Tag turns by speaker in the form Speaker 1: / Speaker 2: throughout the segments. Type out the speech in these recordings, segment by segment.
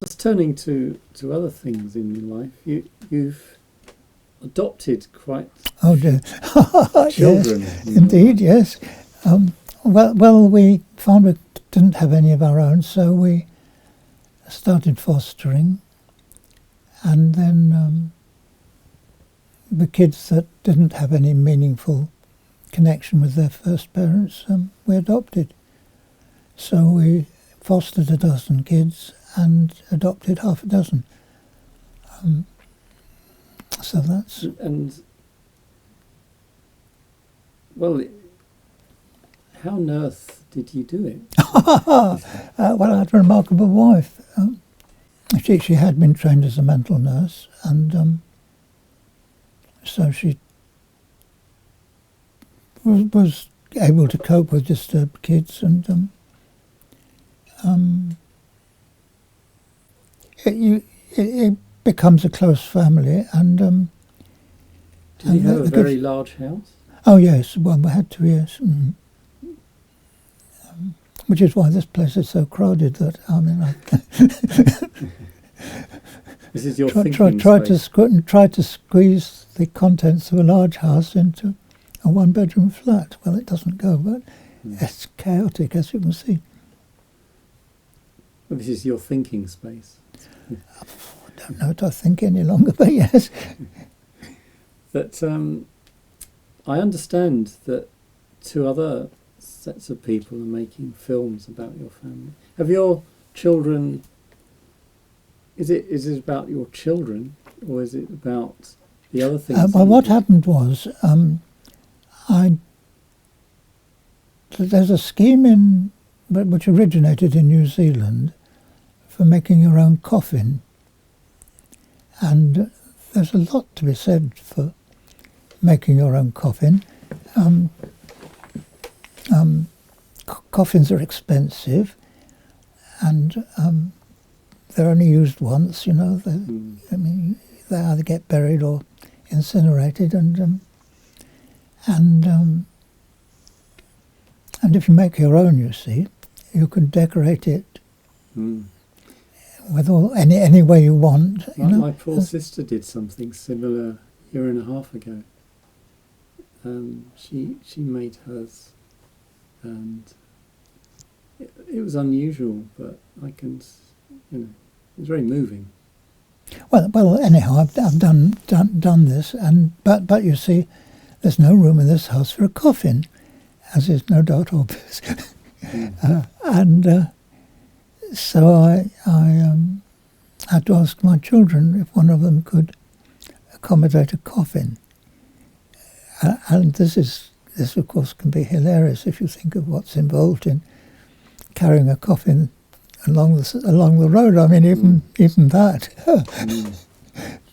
Speaker 1: Just turning to other things in your life, you've adopted quite children.
Speaker 2: Yes, indeed, yes. Well, we found we didn't have any of our own, so we started fostering, and then the kids that didn't have any meaningful connection with their first parents, we adopted. So we fostered 12 kids and adopted half a dozen. So that's...
Speaker 1: And, well, how on earth did you do it?
Speaker 2: Well, I had a remarkable wife. She had been trained as a mental nurse, and so she was able to cope with disturbed kids, and it becomes a close family. And
Speaker 1: did you have a very large house?
Speaker 2: Oh yes, well we had to, yes. Which is why this place is so crowded. That
Speaker 1: This is your
Speaker 2: try to squeeze the contents of a large house into a one-bedroom flat. Well, it doesn't go, but it's chaotic, as you can see.
Speaker 1: Well, this is your thinking space.
Speaker 2: I don't know what I think any longer, but yes.
Speaker 1: That I understand that 2 other sets of people are making films about your family. Have your children... Is it about your children, or is it about the other things?
Speaker 2: Well, what happened was, there's a scheme which originated in New Zealand for making your own coffin, and there's a lot to be said for making your own coffin. Coffins are expensive, and they're only used once, you know. I mean, they either get buried or incinerated, and if you make your own, you see, you can decorate it with any way you want. You know?
Speaker 1: My poor sister did something similar a year and a half ago. She made hers, and it was unusual, but I can, it was very moving.
Speaker 2: Well. Anyhow, I've done this, but you see, there's no room in this house for a coffin, as is no doubt obvious. So I had to ask my children if one of them could accommodate a coffin, and this of course can be hilarious if you think of what's involved in carrying a coffin along the road. I mean, even that,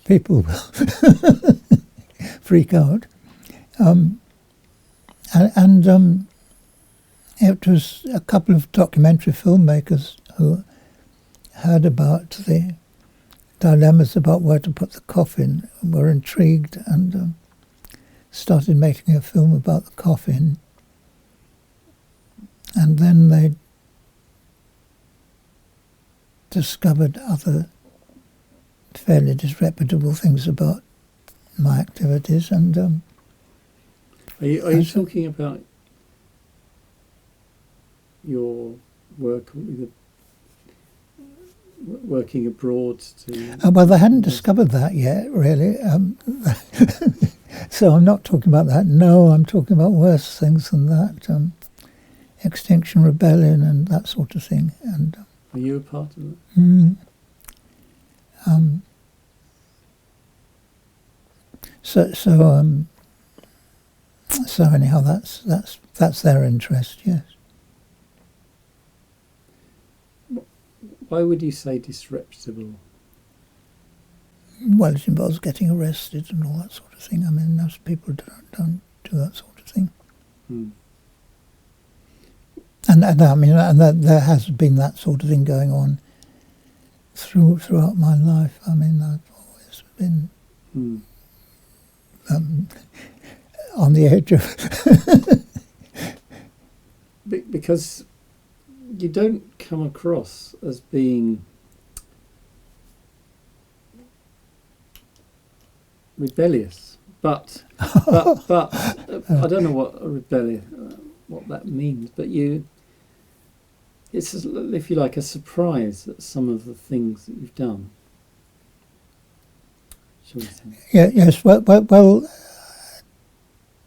Speaker 2: people will freak out. And it was a couple of documentary filmmakers who heard about the dilemmas about where to put the coffin, and were intrigued, and started making a film about the coffin. And then they discovered other fairly disreputable things about my activities, and
Speaker 1: are you talking about your work with working abroad to...
Speaker 2: well, they hadn't discovered that yet, really. So I'm not talking about that. No, I'm talking about worse things than that. Extinction Rebellion and that sort of thing. And
Speaker 1: are you a part of it?
Speaker 2: So anyhow, that's their interest. Yes.
Speaker 1: Why would you say disreputable?
Speaker 2: Well, it involves getting arrested and all that sort of thing. I mean, most people don't do that sort of thing. And I mean, there has been that sort of thing going on throughout my life. I mean, I've always been on the edge of...
Speaker 1: Because you don't come across as being rebellious, but I don't know what a what that means. But it's, if you like, a surprise at some of the things that you've done. Shall we say?
Speaker 2: Yeah. Yes. Well.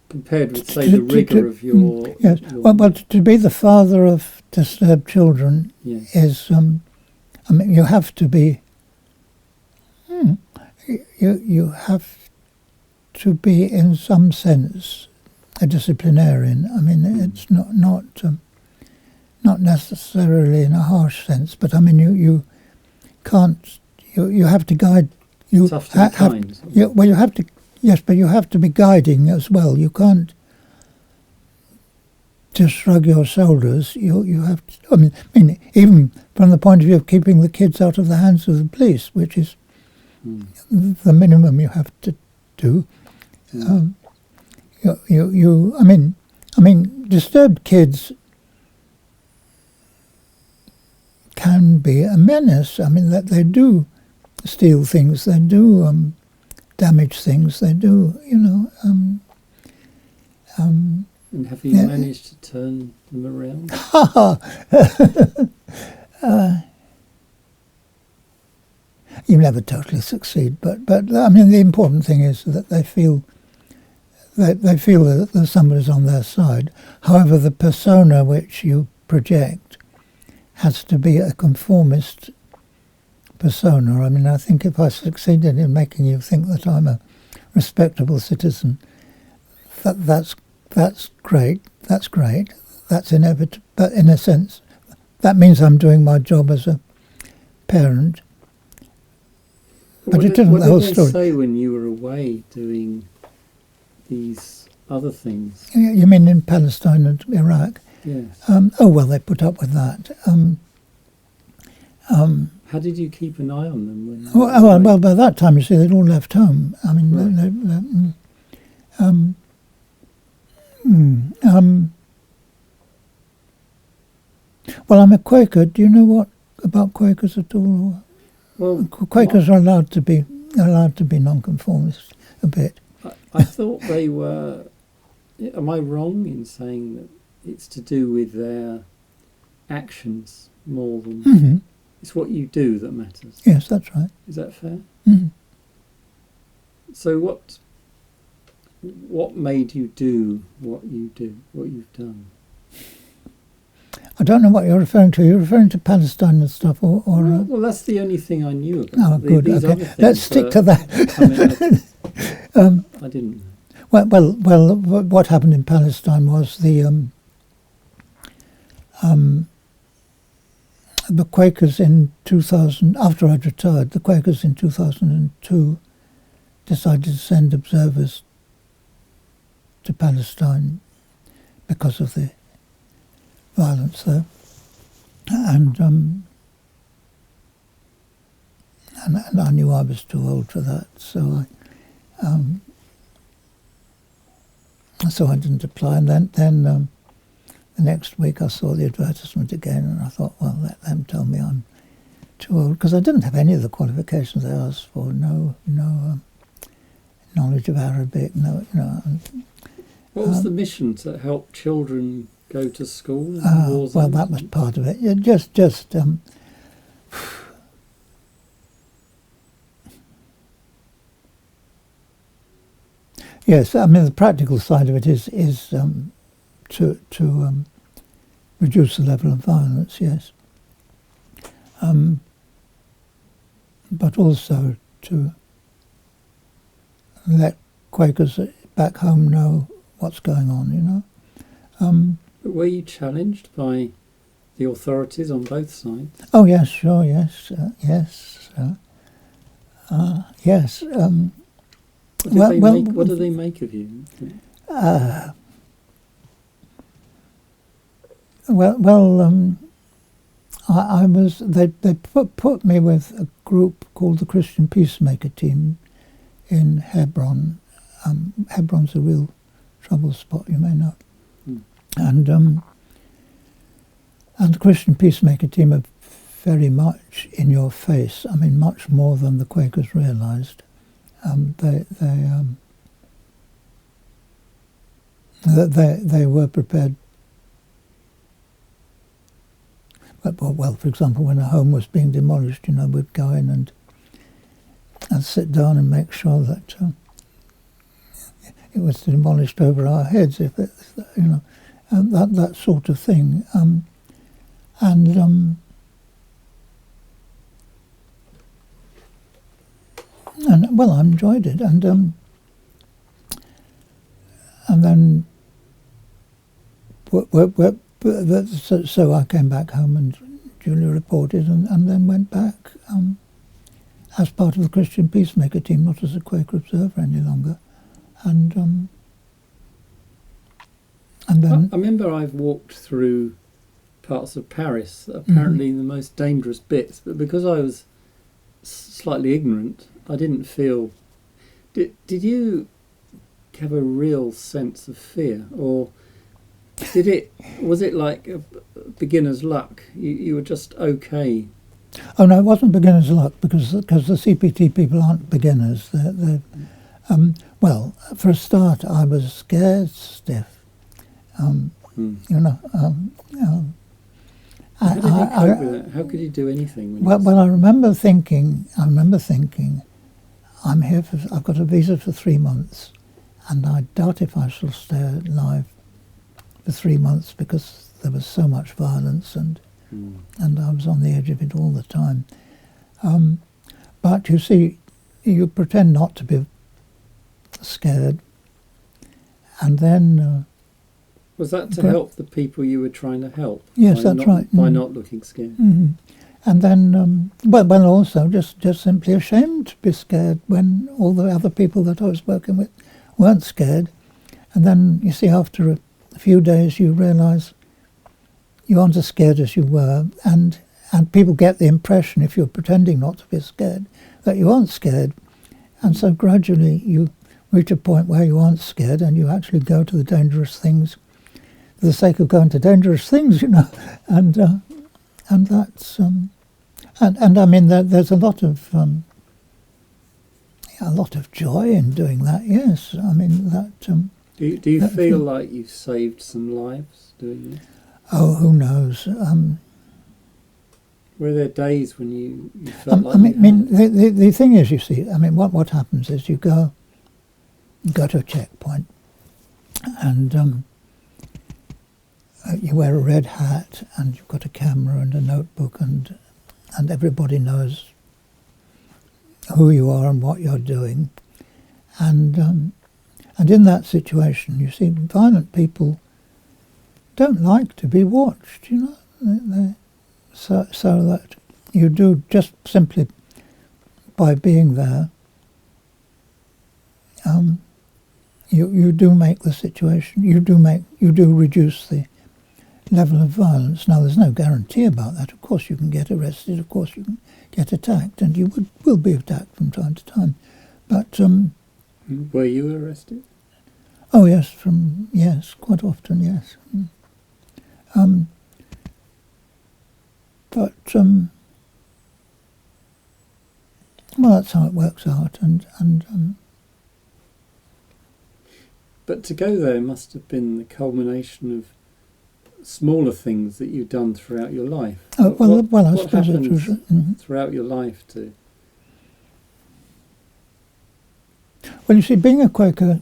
Speaker 1: Compared with, say, the rigour of your...
Speaker 2: Yes. Well, to be the father of disturbed children
Speaker 1: yes.
Speaker 2: is, I mean, you have to be... You have to be, in some sense, a disciplinarian. I mean, it's not necessarily in a harsh sense, but I mean, you can't... You have to guide... You
Speaker 1: tough to be kind.
Speaker 2: Well, you have to... Yes, but you have to be guiding as well. You can't just shrug your shoulders. You have to... I mean, even from the point of view of keeping the kids out of the hands of the police, which is the minimum you have to do. I mean, disturbed kids can be a menace. I mean, that they do steal things. They do damage things. They do,
Speaker 1: and have you managed to turn them around?
Speaker 2: You never totally succeed, but I mean, the important thing is that they feel that somebody's on their side. However, the persona which you project has to be a conformist persona. I mean, I think if I succeeded in making you think that I'm a respectable citizen, that's great. That's great. That's inevitable. But in a sense, that means I'm doing my job as a parent. But it isn't the whole story.
Speaker 1: What did they say when you were away doing these other things?
Speaker 2: You mean in Palestine and Iraq?
Speaker 1: Yes.
Speaker 2: Oh, well, they put up with that.
Speaker 1: How did you keep an eye on them?
Speaker 2: Well, by that time, you see, they'd all left home. I mean, well, I'm a Quaker. Do you know what about Quakers at all?
Speaker 1: Well,
Speaker 2: Quakers are allowed to be nonconformist a bit.
Speaker 1: I thought they were. Am I wrong in saying that it's to do with their actions more than?
Speaker 2: Mm-hmm.
Speaker 1: It's what you do that matters.
Speaker 2: Yes, that's right.
Speaker 1: Is that fair?
Speaker 2: Mm-hmm.
Speaker 1: So what made you do what you do, what you've done?
Speaker 2: I don't know what you're referring to. You're referring to Palestine and stuff, or
Speaker 1: well, that's the only thing I knew about.
Speaker 2: Oh, good.
Speaker 1: These
Speaker 2: Okay, let's stick to that.
Speaker 1: I didn't know.
Speaker 2: Well. What happened in Palestine was the Quakers in 2000. After I'd retired, the Quakers in 2002 decided to send observers to Palestine because of the violence there, and I knew I was too old for that, so I didn't apply. And then the next week I saw the advertisement again, and I thought, well, let them tell me I'm too old, because I didn't have any of the qualifications they asked for. No knowledge of Arabic. No.
Speaker 1: What was the mission, to help children go to school?
Speaker 2: Well, that was part of it. Yeah, just yes. I mean, the practical side of it is to reduce the level of violence. Yes, but also to let Quakers back home know what's going on.
Speaker 1: But were you challenged by the authorities on both sides?
Speaker 2: Oh yes, sure, yes, yes.
Speaker 1: What do they make of you?
Speaker 2: I was. They put me with a group called the Christian Peacemaker Team in Hebron. Hebron's a real trouble spot, you may know. And the Christian Peacemaker Team are very much in your face. I mean, much more than the Quakers realised. They were prepared. Well, for example, when a home was being demolished, we'd go in and sit down and make sure that it was demolished over our heads, if it, that sort of thing. And well, I enjoyed it, and then so I came back home and duly reported, and then went back as part of the Christian Peacemaker team, not as a Quaker observer any longer, and then
Speaker 1: I remember I've walked through parts of Paris, apparently the most dangerous bits, but because I was slightly ignorant, I didn't feel. Did you have a real sense of fear, or was it like a beginner's luck? You were just okay.
Speaker 2: Oh no, it wasn't beginner's luck, because the CPT people aren't beginners. They're well, for a start, I was scared stiff.
Speaker 1: How did you cope with that? How could you do anything?
Speaker 2: Well, I remember thinking, I'm here I've got a visa for 3 months, and I doubt if I shall stay alive for 3 months, because there was so much violence, and I was on the edge of it all the time. But you see, you pretend not to be scared, and then...
Speaker 1: was that to help the people you were trying to help?
Speaker 2: Yes, that's right.
Speaker 1: By not looking scared.
Speaker 2: And then, well, also just simply ashamed to be scared when all the other people that I was working with weren't scared. And then, you see, after a few days, you realise you aren't as scared as you were, and people get the impression, if you're pretending not to be scared, that you aren't scared. And so gradually you reach a point where you aren't scared, and you actually go to the dangerous things for the sake of going to dangerous things, and that's and I mean there's a lot of joy in doing that. Yes, I mean that.
Speaker 1: Do you feel like you've saved some lives doing this?
Speaker 2: Oh, who knows?
Speaker 1: Were there days when you felt like?
Speaker 2: The thing is, you see, I mean, what happens is you go to a checkpoint, and you wear a red hat, and you've got a camera and a notebook, and everybody knows who you are and what you're doing, and in that situation, you see, violent people don't like to be watched, so that you do, just simply by being there, you do make the situation, you do reduce the level of violence. Now, there's no guarantee about that. Of course, you can get arrested. Of course, you can get attacked, and you will be attacked from time to time. But
Speaker 1: were you arrested?
Speaker 2: Oh yes, quite often, yes. But well, that's how it works out, and
Speaker 1: But to go there must have been the culmination of smaller things that you've done throughout your life.
Speaker 2: I suppose
Speaker 1: happened
Speaker 2: it was
Speaker 1: throughout your life to.
Speaker 2: Well, you see, being a Quaker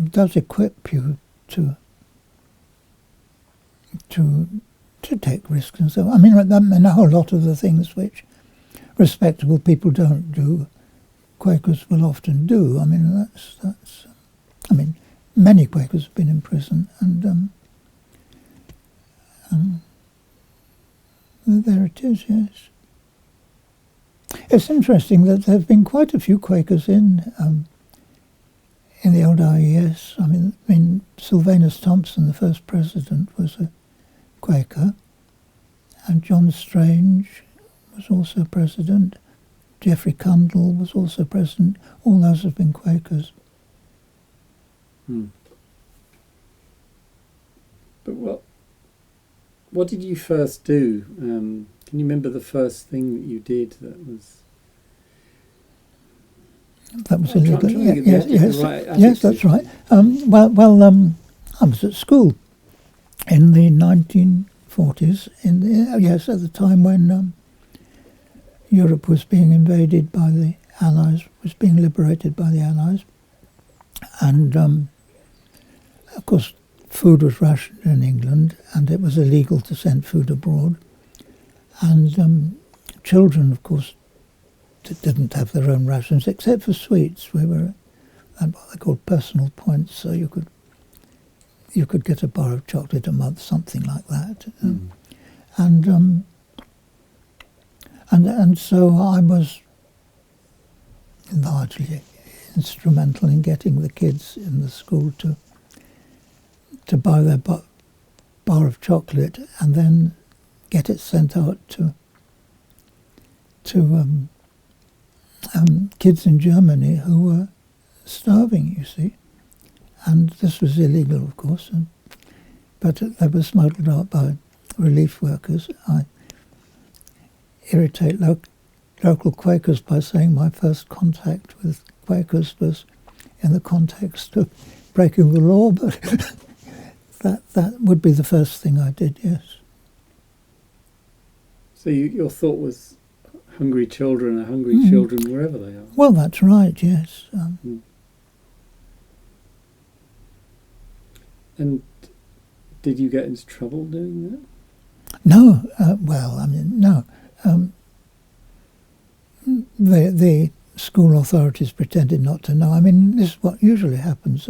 Speaker 2: does equip you to take risks and so on. I mean, a whole lot of the things which respectable people don't do, Quakers will often do. I mean, that's. I mean, many Quakers have been in prison, and there it is. Yes, it's interesting that there have been quite a few Quakers in the old IES. I mean, Sylvanus Thompson, the first president, was a Quaker, and John Strange was also president. Geoffrey Cundall was also president. All those have been Quakers.
Speaker 1: But what did you first do? Can you remember the first thing that you did that was?
Speaker 2: That was
Speaker 1: I'm
Speaker 2: illegal.
Speaker 1: trying to get the right
Speaker 2: Yes, that's right. I was at school in the 1940s. At the time when Europe was being invaded by the Allies, was being liberated by the Allies, and of course, food was rationed in England, and it was illegal to send food abroad. And children, of course, didn't have their own rations except for sweets. We were at what they called personal points, so you could get a bar of chocolate a month, something like that. And so I was largely instrumental in getting the kids in the school to buy their bar of chocolate and then get it sent out to kids in Germany who were starving, you see. And this was illegal, of course, but they were smuggled out by relief workers. I irritate local Quakers by saying my first contact with Quakers was in the context of breaking the law, but that would be the first thing I did, yes.
Speaker 1: So your thought was hungry children are hungry children wherever they are?
Speaker 2: Well, that's right, yes.
Speaker 1: And did you get into trouble doing that?
Speaker 2: No, no. The school authorities pretended not to know. I mean, this is what usually happens.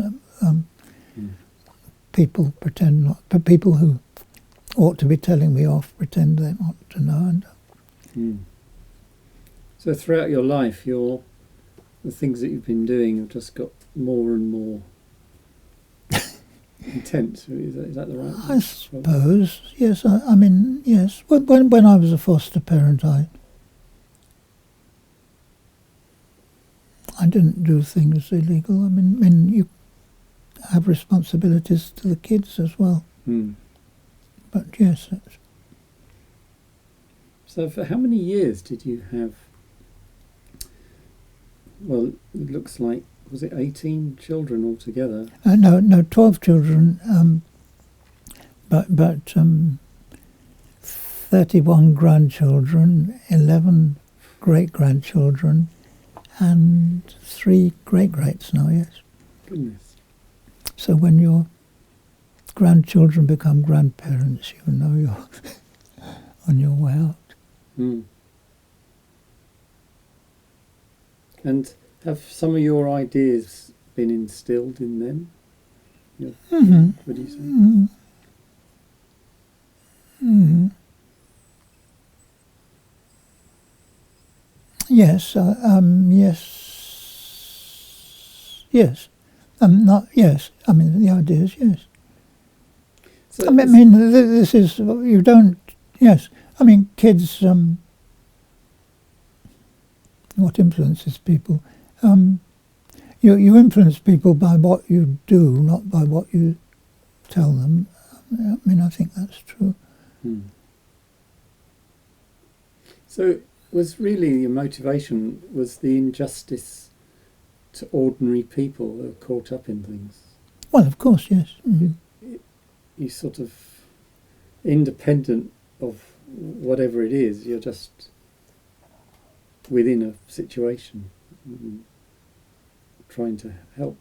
Speaker 2: People pretend not, but people who ought to be telling me off pretend they not to know.
Speaker 1: So throughout your life, the things that you've been doing have just got more and more intense. Is that the right word?
Speaker 2: I suppose, yes. I mean, yes. When I was a foster parent, I didn't do things illegal. I mean, you have responsibilities to the kids as well. But yes.
Speaker 1: So for how many years did you have? Well, it looks like, was it 18 children altogether?
Speaker 2: No, 12 children, but 31 grandchildren, 11 great-grandchildren, and 3 great-greats now, yes.
Speaker 1: Goodness.
Speaker 2: So when your grandchildren become grandparents, you know you're on your way out.
Speaker 1: And have some of your ideas been instilled in them? What do you say?
Speaker 2: Yes, yes. Not yes. I mean, the idea is yes.
Speaker 1: So
Speaker 2: I mean, this is you don't. Yes, I mean, kids. What influences people? You influence people by what you do, not by what you tell them. I mean, I think that's true.
Speaker 1: So was really your motivation was the injustice to ordinary people who are caught up in things?
Speaker 2: Well, of course, yes.
Speaker 1: You sort of independent of whatever it is, you're just within a situation trying to help.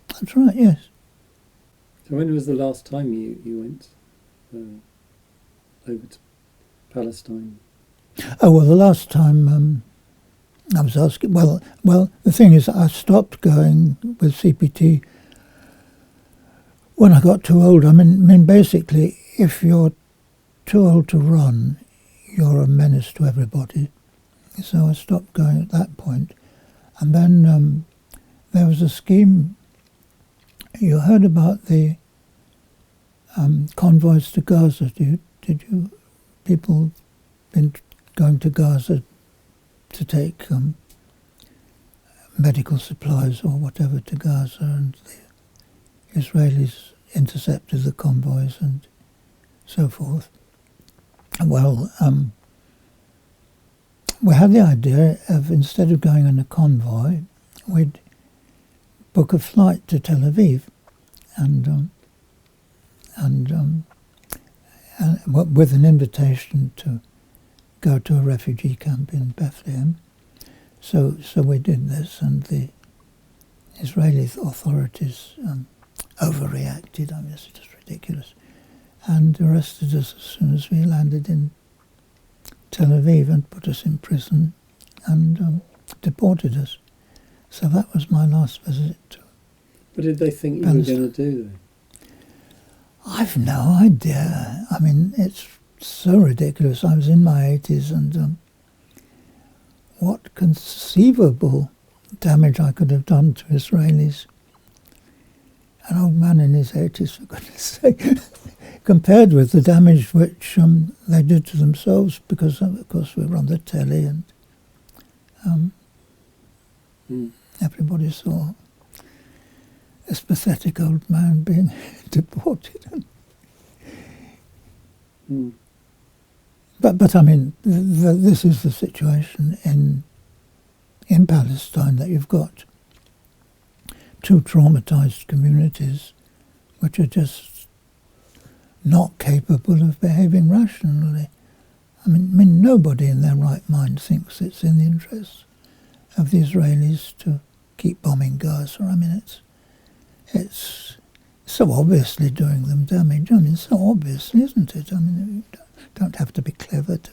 Speaker 2: That's right, yes.
Speaker 1: So when was the last time you went over to Palestine?
Speaker 2: Oh, well, the last time I was asking... Well, the thing is, I stopped going with CPT when I got too old. I mean, basically, if you're too old to run, you're a menace to everybody. So I stopped going at that point. And then there was a scheme. You heard about the convoys to Gaza. Did you? People been going to Gaza to take medical supplies or whatever to Gaza, and the Israelis intercepted the convoys and so forth. Well, we had the idea of, instead of going in a convoy, we'd book a flight to Tel Aviv, and with an invitation to go to a refugee camp in Bethlehem. So we did this, and the Israeli authorities overreacted. I mean, it's just ridiculous, and arrested us as soon as we landed in Tel Aviv and put us in prison and deported us. So that was my last visit to
Speaker 1: What did they think you
Speaker 2: Palestine.
Speaker 1: were going to do then?
Speaker 2: I've no idea. I mean, it's so ridiculous. I was in my 80s, and what conceivable damage I could have done to Israelis. An old man in his 80s, for goodness sake, compared with the damage which they did to themselves, because, of course, we were on the telly, and everybody saw this pathetic old man being deported. But I mean, this is the situation in Palestine, that you've got two traumatized communities which are just not capable of behaving rationally. I mean, nobody in their right mind thinks it's in the interests of the Israelis to keep bombing Gaza. I mean, it's so obviously doing them damage. I mean, so obviously, isn't it? I mean, you don't have to be clever to,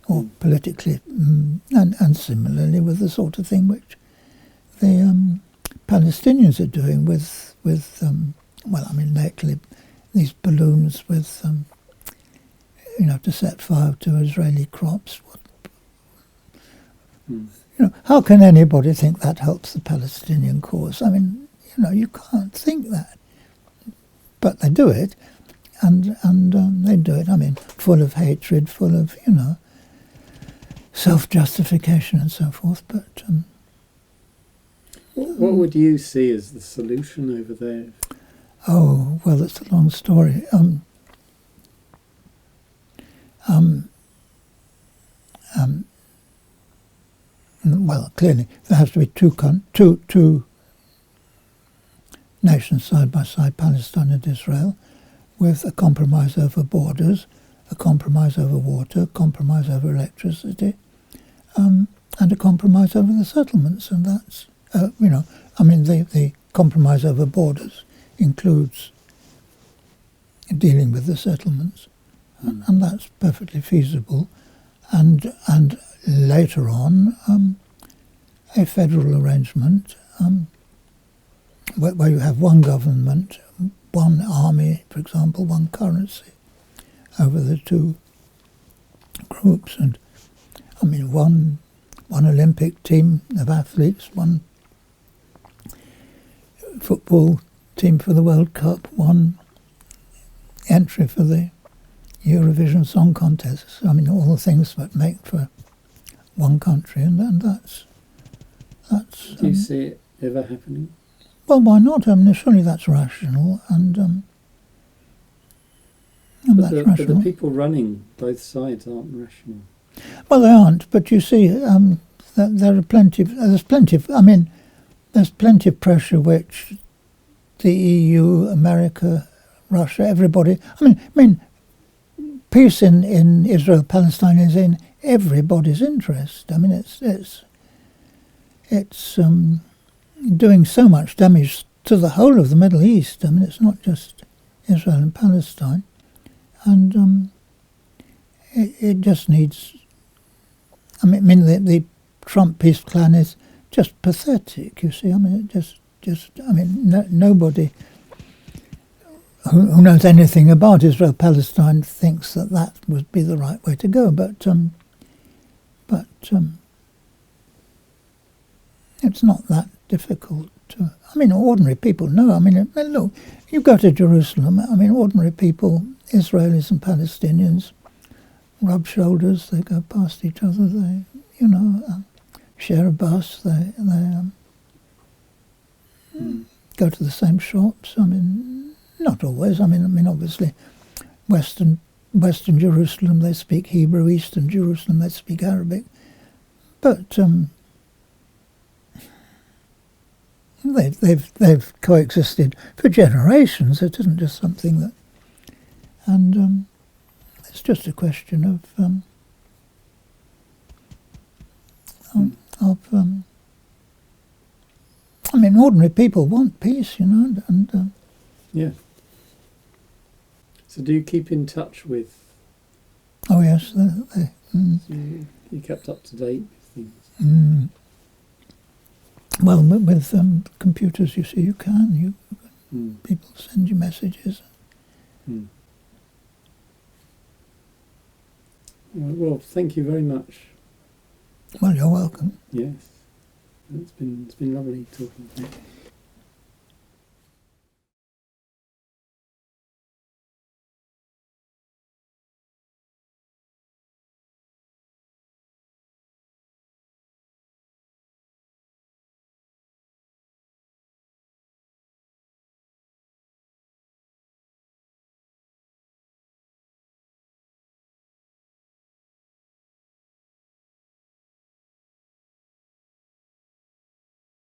Speaker 2: or politically, and similarly with the sort of thing which the Palestinians are doing with well, I mean, lately, these balloons with, to set fire to Israeli crops. How can anybody think that helps the Palestinian cause? I mean, you can't think that. But they do it, and they do it, I mean, full of hatred, full of, self-justification and so forth, but...
Speaker 1: What would you see as the solution over there?
Speaker 2: Oh, well, it's a long story. Well, clearly, there has to be two nations side by side, Palestine and Israel, with a compromise over borders, a compromise over water, a compromise over electricity, and a compromise over the settlements. And that's, the compromise over borders includes dealing with the settlements, and that's perfectly feasible. And later on, a federal arrangement where you have one government, one army, for example, one currency over the two groups, and I mean one Olympic team of athletes, one football team for the World Cup, one entry for the Eurovision Song Contest. I mean, all the things that make for one country, and that's.
Speaker 1: Do you see it ever happening?
Speaker 2: Well, why not? I mean, surely that's rational, and that's rational.
Speaker 1: But the people running both sides aren't rational.
Speaker 2: Well, they aren't. But you see, there are plenty. There's plenty of pressure which the EU, America, Russia, everybody. I mean, peace in Israel, Palestine is in everybody's interest. I mean, it's doing so much damage to the whole of the Middle East. I mean, it's not just Israel and Palestine, and it just needs. I mean, the Trump peace plan is just pathetic. You see, I mean, nobody who knows anything about Israel-Palestine thinks that would be the right way to go. But it's not that difficult to. I mean, ordinary people know. I mean, look, you go to Jerusalem. I mean, ordinary people, Israelis and Palestinians, rub shoulders. They go past each other. They, share a bus. They go to the same shops. I mean, not always. I mean, obviously, Western Jerusalem they speak Hebrew. Eastern Jerusalem they speak Arabic. But they've coexisted for generations. It isn't just something that, and it's just a question of I mean, ordinary people want peace, you know, and
Speaker 1: yeah. So do you keep in touch with?
Speaker 2: Oh yes,
Speaker 1: You kept up to date with things.
Speaker 2: Well, with computers, you see, you can. People send you messages.
Speaker 1: Well, thank you very much.
Speaker 2: Well, you're welcome.
Speaker 1: Yes, it's been lovely talking to you.